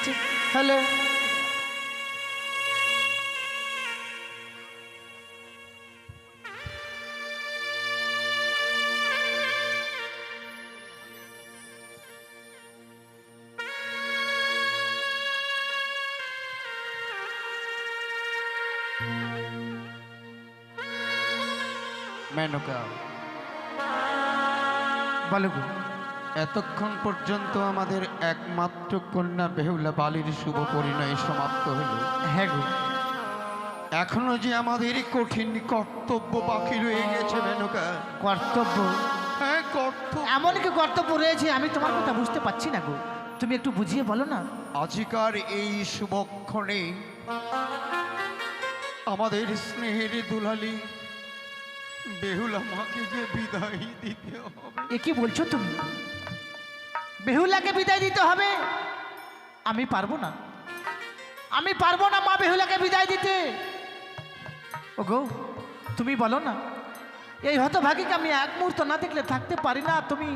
ঠিক হ্যালো মেনকা বলো গো। এতক্ষণ পর্যন্ত আমাদের একমাত্র কন্যা বেহুলা বালির শুভ পরিণয় সমাপ্ত হলো। হ্যাঁ গো, এখনো যে আমাদের কঠিন কর্তব্য বাকি রয়ে গেছে মেনকা। কর্তব্য? হ্যাঁ কর্তব্য। এমন কি কর্তব্য রয়েছে আমি তোমার কথা বুঝতে পারছি না গো, তুমি একটু বুঝিয়ে বলো না। আজিকার এই শুভক্ষণে আমাদের স্নেহের দুলালি বেহুলা মাকে যে বিদায় দিতে হবে। এ কি বলছো তুমি? বেহুলাকে বিদায় দিতে হবে? আমি পারবো না, আমি পারবো না মা বেহুলাকে বিদায় দিতে। ওগো তুমি বলো না, এই হতভাগীকে আমি এক মুহূর্ত না দেখলে থাকতে পারি না, তুমি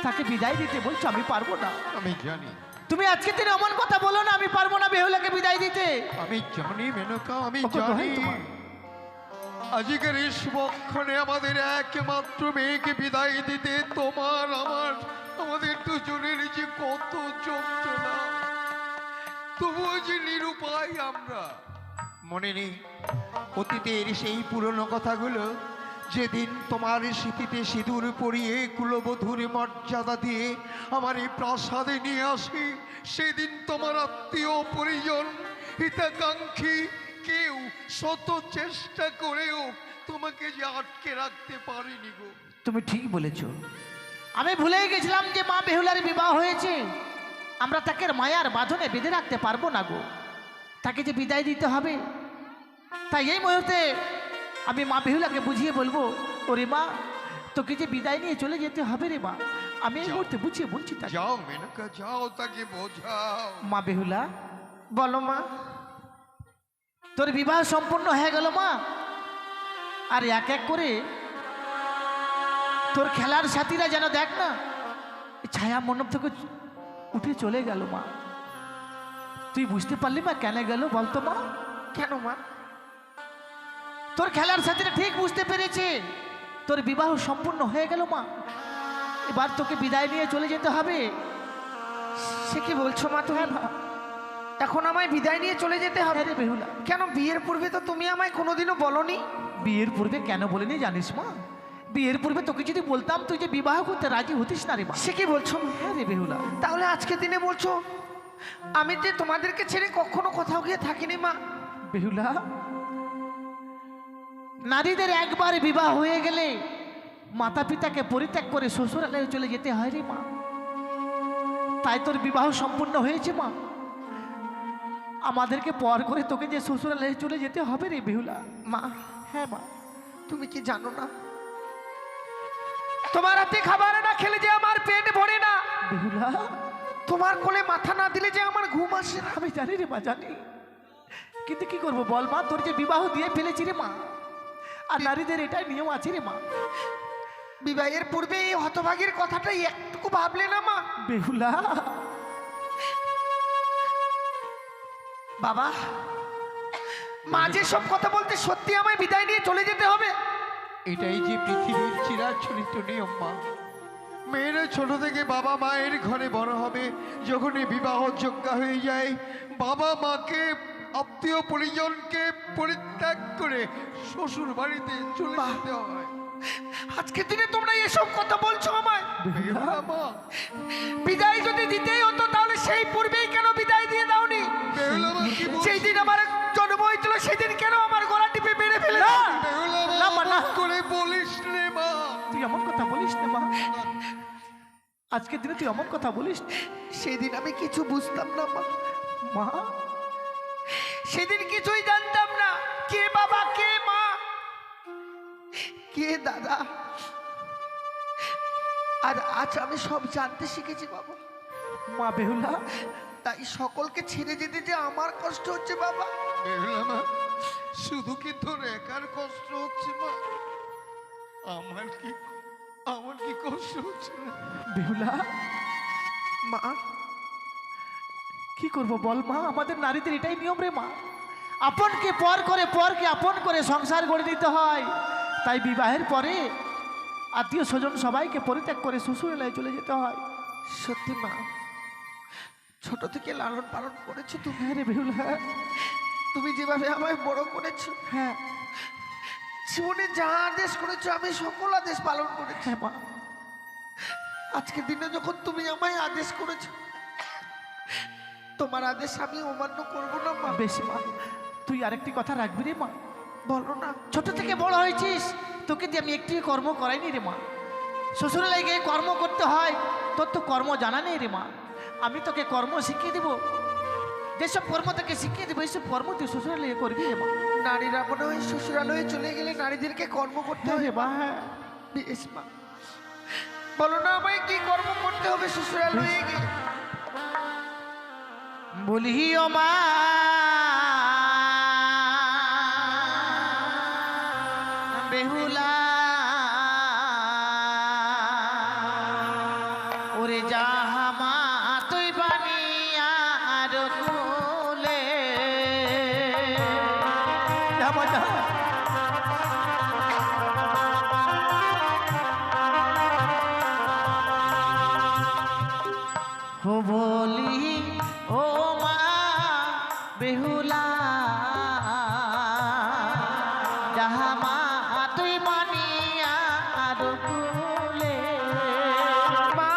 তাকে বিদায় দিতে বলছো? আমি পারবো না। আমি জানি তুমি আজকে দিনে এমন কথা বলো না, আমি পারবো না বেহুলাকে বিদায় দিতে। আমি জানি মেনকা, আমি ওগো, জানি দোহাই তোমার। আজকের এই শুভক্ষণে আমাদের একমাত্র মেয়েকে বিদায় দিতে তোমার আমার আমাদের দুজনের যে কত যন্ত্রণা, তবুও যে নিরুপায় আমরা। মনে নেই অতীতের সেই পুরনো কথাগুলো, যেদিন তোমার স্মৃতিতে সিঁদুর পরিয়ে কুলবধূর মর্যাদা দিয়ে আমার এই প্রাসাদে নিয়ে আসি, সেদিন তোমার আত্মীয় পরিজন হিতাকাঙ্ক্ষী কেউ শত চেষ্টা করেও তোমাকে যে আটকে রাখতে পারিনি গো। তুমি ঠিক বলেছ, আমি ভুলেই গেছিলাম যে মা বেহুলার বিবাহ হয়েছে, আমরা তাকে মায়ার বাঁধনে বেঁধে রাখতে পারবো না গো, তাকে যে বিদায় দিতে হবে। তাই এই মুহূর্তে আমি মা বেহুলাকে বুঝিয়ে বলবো, ওরে মা তোকে যে বিদায় নিয়ে চলে যেতে হবে রে মা, আমি এই মুহূর্তে বুঝিয়ে বলছি তাকে। যাও মেনকা যাও, তাকে বোঝাও। মা বেহুলা, বলো মা। তোর বিবাহ সম্পূর্ণ হয়ে গেল মা, আর এক এক করে তোর খেলার সাথীরা যেন দেখ না ছায়া মণ্ডপ থেকে উঠে চলে গেল মা। তুই বুঝতে পারলি মা কেন গেল বলতো মা? কেন মা? তোর খেলার সাথীরা ঠিক বুঝতে পেরেছে তোর বিবাহ সম্পূর্ণ হয়ে গেল মা, এবার তোকে বিদায় নিয়ে চলে যেতে হবে। সে কি বলছো মা তুমি? এখন আমায় বিদায় নিয়ে চলে যেতে হবে? রে বেহুলা, কেন বিয়ের পূর্বে তো তুমি আমায় কোনোদিনও বলনি। বিয়ের পূর্বে কেন বলিনি জানিস মা? বিয়ের পূর্বে তোকে যদি বলতাম তুই যে বিবাহ করতে রাজি হতিস না রে মা। সে কি বলছো? হ্যাঁ রে বেহুলা। তাহলে আজকে দিনে বলছো আমি যে তোমাদেরকে ছেড়ে কখনো কোথাও গিয়ে থাকিনি মা? বেহুলা, নারীদের একবার বিবাহ হয়ে গেলে মাতা পিতাকে পরিত্যাগ করে শ্বশুরালয়ে চলে যেতে হয় রে মা। তাই তোর বিবাহ সম্পূর্ণ হয়েছে মা, আমাদেরকে পর করে তোকে যে শ্বশুরালয়ে চলে যেতে হবে রে বেহুলা। মা, হ্যাঁ মা। তুমি কি জানো না তোমার হাতে খাবার না খেলে যে আমার পেট ভরে না? বেহুলা, তোমার কোলে মাথা না দিলে যে আমার ঘুম আসে না। আমি জানি রে মা, জানি, কিন্তু কি করবো বল মা, তোর যে বিবাহ দিয়ে ফেলেছি রে মা, আর নারীদের এটাই নিয়ম আছে রে মা। বিবাহের পূর্বে এই হতভাগীর কথাটাই একটুকু ভাবলে না মা? বেহুলা, বাবা, মা যে সব কথা বলতে সত্যি আমায় বিদায় নিয়ে চলে যেতে হবে? এটাই যে পৃথিবীর চিরাচরিত নিয়ম মা। মেয়েরা ছোট থেকে বাবা মায়ের ঘরে বড় হবে, যখনই বিবাহ যোগ্য হয়ে যায় বাবা মাকে আত্মীয় পরিজনকে পরিত্যাগ করে শ্বশুর বাড়িতে চলে যেতে হয়। আজকের দিনে তোমরা এসব কথা বলছো আমায়? বেহুলা মা, বিদায় যদি দিতেই হতো তাহলে সেই পূর্বেই কেন বিদায় দিয়ে দাওনি? বেহুলা মা কি বলছো? সেই দিন আমার জন্ম হয়েছিল, সেদিন কেন আমার গলা টিপে মেরে ফেলে? বেহুলা না মা, মা, না। এমন করে বলিস রে মা। তুই এমন কথা বলিস না মা, আজকের দিনে তুই এমন কথা বলিস না। সেদিন আমি কিছু বুঝতাম না মা, মা, সেদিন কিছুই জানতাম না, কে বাবা কে মা কে দাদা। আর আজ আমি সব জানতে শিখেছি বাবা। মা বেহুলা, তাই সকলকে ছেড়ে যেতে যে আমার কষ্ট হচ্ছে বাবা। বেহুলা মা, শুধু কি তোর একার কষ্ট হচ্ছে মা? আমার কি কষ্ট হচ্ছে না? বেহুলা, মা, কি করব বল মা, আমাদের নারীদের এটাই নিয়ম রে মা। আপনকে পর করে, পরকে আপন করে সংসার গড়ে নিতে হয়। তাই বিবাহের পরে আত্মীয় স্বজন সবাইকে পরিত্যাগ করে শ্বশুরালয়ে চলে যেতে হয়। সত্যি মা, ছোট থেকে লালন পালন করেছো তুমি। হ্যাঁ রে বেহুলা, তুমি যেভাবে আমায় বড় করেছো, হ্যাঁ জীবনে যা আদেশ করেছো আমি সকল আদেশ পালন করেছি। হ্যাঁ মা, আজকের দিনে যখন তুমি আমায় আদেশ করেছো, তোমার আদেশ আমি অমান্য করবো না মা। বেশ মা, তুই আরেকটি কথা রাখবি রে মা। বলো না। ছোট থেকে বড় হয়েছিস, তোকে দিয়ে আমি একটি কর্ম করাইনি রে মা। শ্বশুরালয়ে গিয়ে কর্ম করতে হয়, তোর তো কর্ম জানা নেই রে মা। আমি তোকে কর্ম শিখিয়ে দেবো, যেসব কর্ম তোকে শিখিয়ে দেবো এইসব কর্ম তুই শ্বশুরালয়ে করবি রে মা। নারীরা মনে হয় শ্বশুরালয়ে চলে গেলে নারীদেরকে কর্ম করতে হ্যাঁ হয় রে মা, হ্যাঁ। বেশ মা, বলো না আমায় কি কর্ম করতে হবে শ্বশুরালয়ে গিয়ে? বলি ও মা, বেহুলা, ওরে যাহা মা তুই বানিয়া আর কুলে। ও বলি ও মা বেহুলা, যাহা মা তুই মানিয়া আর কুলে। মা,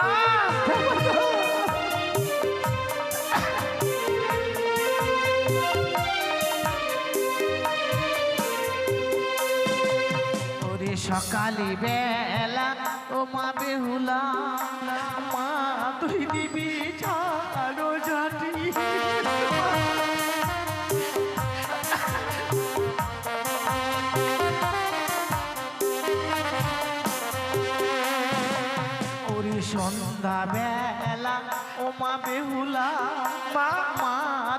ওরে সকালে বেলা ও মা বেহুলা, মা তুই দিবি ছাড়ো জাতি। ওরে সন্ধ্যা বেলা ও মা বেহুলা, মা, মা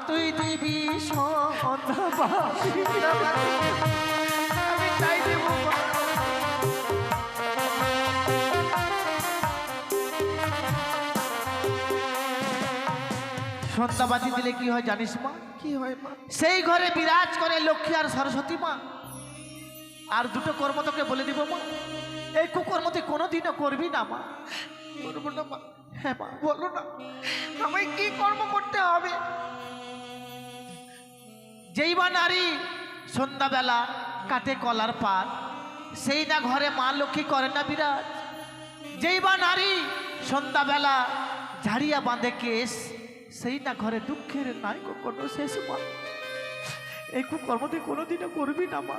তুই দিবি সন্ধ্যা বাতি। আমি তাই দেবো মা। সন্ধ্যাবাতি দিলে কি হয় জানিস মা? কি হয় মা? সেই ঘরে বিরাজ করে লক্ষ্মী আর সরস্বতী মা। আর দুটো কর্ম তোকে বলে দিব মা, এই কুকর্ম তুই কোনোদিনও করবি না মা। করবো না মা। হ্যাঁ মা, বলো না আমায় কি কর্ম করতে হবে? যেই বা নারী সন্ধ্যাবেলা কাটে কলার পাত, সেই না ঘরে মা লক্ষ্মী করে না বিরাজ। যেই বা নারী সন্ধ্যাবেলা ঝাড়িয়া বাঁধে কেশ, সেই না ঘরে দুঃখের নাই কোনো শেষ মা। এই কুকর্ম তুই কোনোদিনও করবি না মা।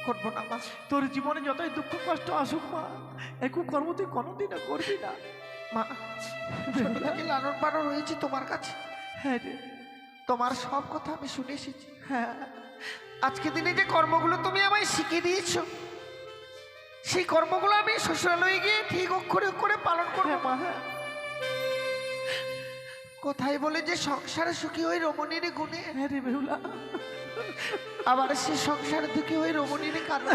করবো না মা। তোর জীবনে যতই দুঃখ কষ্ট আসুক মা, এই কুকর্ম তুই কোনোদিনও করবি না মা, ছোট থেকে লালন পালন হয়েছি তোমার কাছে, হ্যাঁ রে, তোমার সব কথা আমি শুনে এসেছি। হ্যাঁ। আজকে দিনে যে কর্মগুলো তুমি আমায় শিখিয়ে দিয়েছো, সেই কর্মগুলো আমি শ্বশুরালয়ে গিয়ে ঠিক অক্ষরে অক্ষরে পালন করবো হ্যাঁ মা, হ্যাঁ। কোথায় বলে যে সংসারে সুখী হয়ে রমণীর গুণে, হ্যাঁ রে বেহুলা, আবার সে সংসারে দুঃখী হয়ে রমণীর কারণ।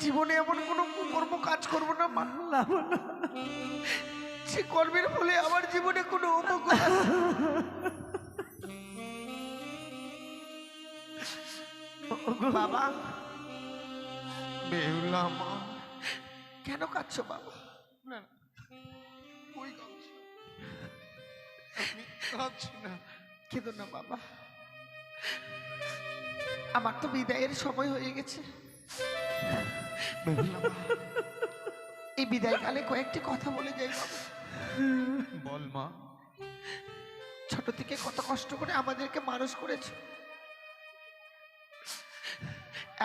জীবনে এমন কোনো কুকর্ম কাজ করবো না মা, সে কর্মের ফলে আমার জীবনে কোনো উপকার আছে। বাবা, বেহুলা মা, কেন কাঁদছো বাবা? না না, ওই কাঁদছি না। আমি কাঁদছি না। কেঁদো না বাবা, আমার তো বিদায়ের সময় হয়ে গেছে। বেহুলা মা, এই বিদায়কালে কয়েকটি কথা বলে যাই বাবা। বল মা। ছোট থেকে কত কষ্ট করে আমাদেরকে মানুষ করেছো,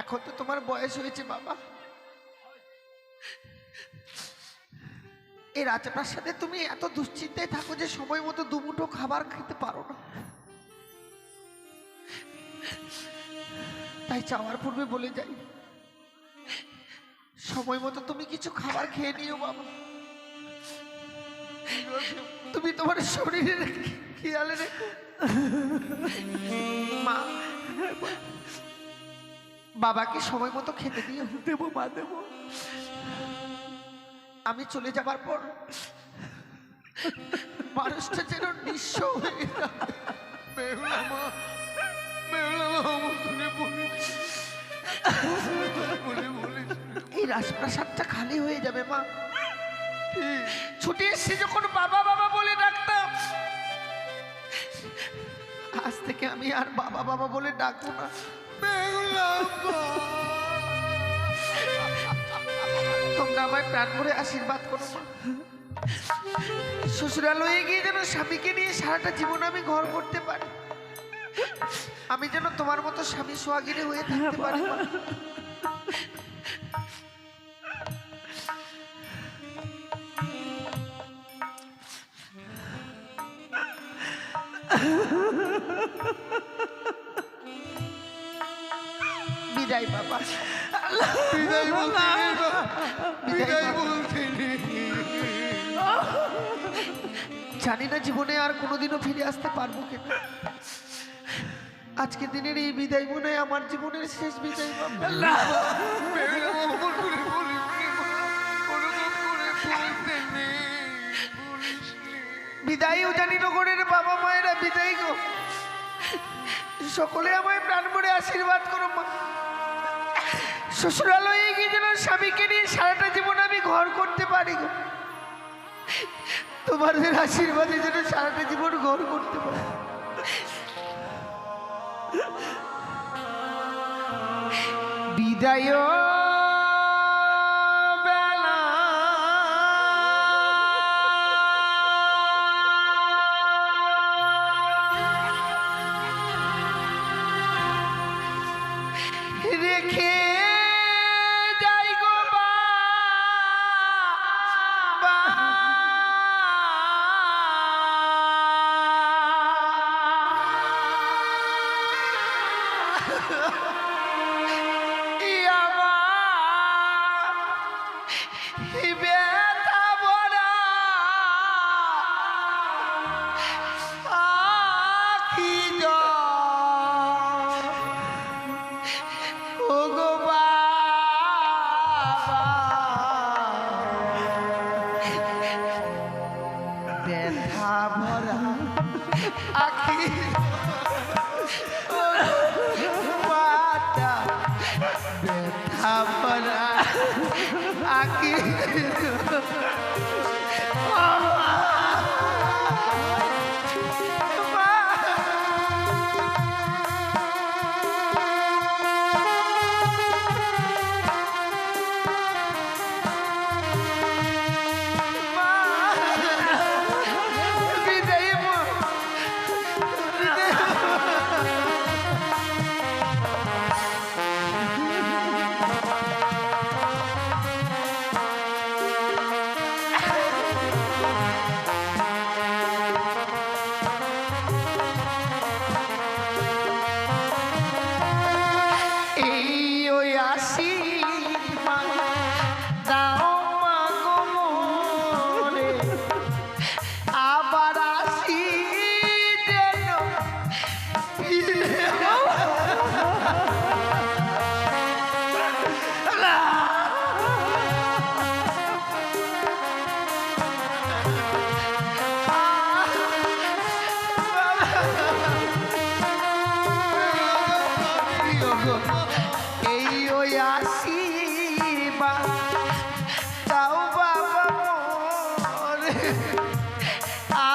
এখন তো তোমার বয়স হয়েছে বাবা। এই রাজপ্রাসাদে তুমি এত দুশ্চিন্তায় থাকো যে সময় মতো দুমুঠো খাবার খেতে পারো না। তাই চাওয়ার পূর্বে বলে যাই, সময় মতো তুমি কিছু খাবার খেয়ে নিও বাবা। তুমি তোমার শরীরের খেয়াল রেখো মা। বাবাকে সময় মতো খেতে দিও। দেবো মা, দেবো। আমি চলে যাবার পর মানুষটা যেন নিঃস্ব হয়ে যায়। বেহুলা মা, বেহুলা মা, আমার তোকে বলেছি, বলেছি। এই রাজপ্রাসাদটা খালি হয়ে যাবে মা। ঠিক। ছুটে এসে যখন বাবা বাবা বলে ডাকতাম, আজ থেকে আমি আর বাবা বাবা বলে ডাকবো না। বেহুলা মা, তোমরা আমায় প্রাণ ভরে আশীর্বাদ করো মা। শ্বশুরালয়ে গিয়ে যেন স্বামীকে নিয়ে সারাটা জীবন আমি ঘর করতে পারি, আমি যেন তোমার মতো স্বামী সোহাগিনী হয়ে থাকতে পারি মা। বিদায় বাবা, বিদায় বলতে নেই মা, বিদায় বাবা। বলতে নেই। জানি না জীবনে আর কোনোদিনও ফিরে আসতে পারবো কিনা। আজকের দিনের এই বিদায় মনে হয় আমার জীবনের শেষ বিদায় বাবা। বেহুলা মা, আমার করে বলিস নি মা, ওরকম করে বলতে নেই, বলিস নি। বিদায় উজানিনগরের বাবা মায়েরা বিদায় গো, সকলে আমায় প্রাণ ভরে আশীর্বাদ করো মা। শ্বশুরালয়ে গিয়ে যেন স্বামীকে নিয়ে সারাটা জীবন আমি ঘর করতে পারি গো, তোমাদের আশীর্বাদে যেন সারাটা জীবন ঘর করতে পারি। বিদায় বেলা রেখে যাই গো বাবা। ই আমার ব্যথা ভরা আখি জল, ও গো বাবা, ব্যথা ভরা আখি মাতা, ব্যথা ভরা আখি বিদায়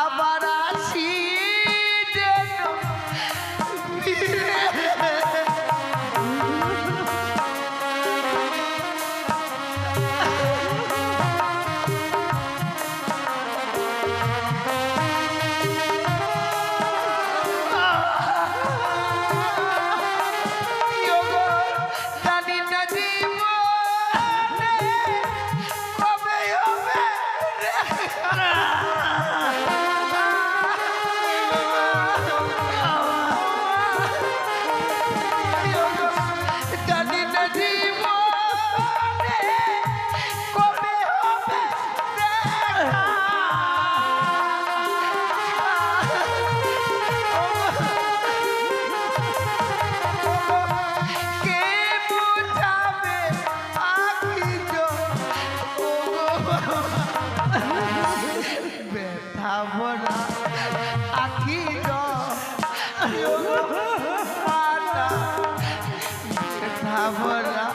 আবার আসি যেন ফিরে। ওগো, জানি না জীবনে কবে হবে জানি না জীবনে কবে হবে কে বুঝাবে আখি ব্যথা ভরা আখি ব্যথা ভরা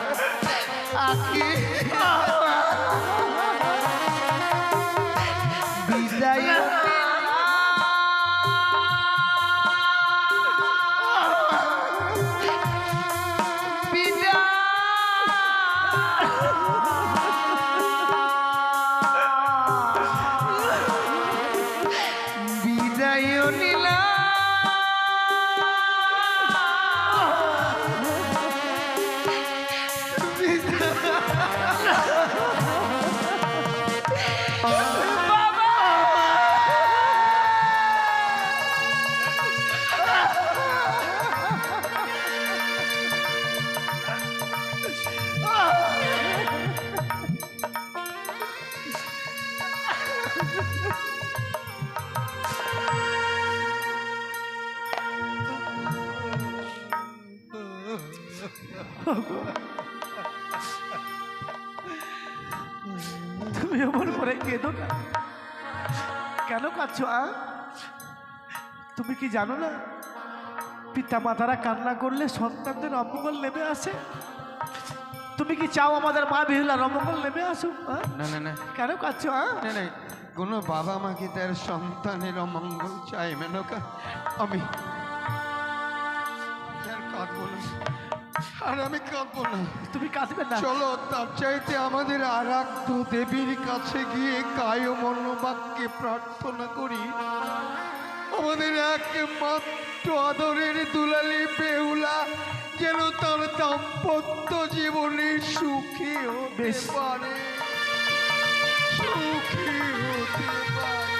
আখি বিদায় বিদায় নীলা তুমি এমন করে কেঁদো না, কেন কাঁদছো? তুমি কি জানো না পিতা মাতারা কান্না করলে সন্তানদের অমঙ্গল নেমে আসে? তুমি কি চাও আমাদের মা বেহুলার অমঙ্গল নেমে আসুক? না না না কেন কাঁদছো? না না, কোনো বাবা মা কি তার সন্তানের অমঙ্গল চায় মেনকা? আমি আর কাঁদবো না, আর আমি কাঁদবো না। তুমি কাঁদবে না? চলো তার চাইতে আমাদের আরাধ্য দেবীর কাছে গিয়ে কায় মনোবাক্যে প্রার্থনা করি, আমাদের একমাত্র আদরের দুলালী বেহুলা যেন তার দাম্পত্য জীবনে সুখী হতে বেশ। পারে, সুখী হতে পারে।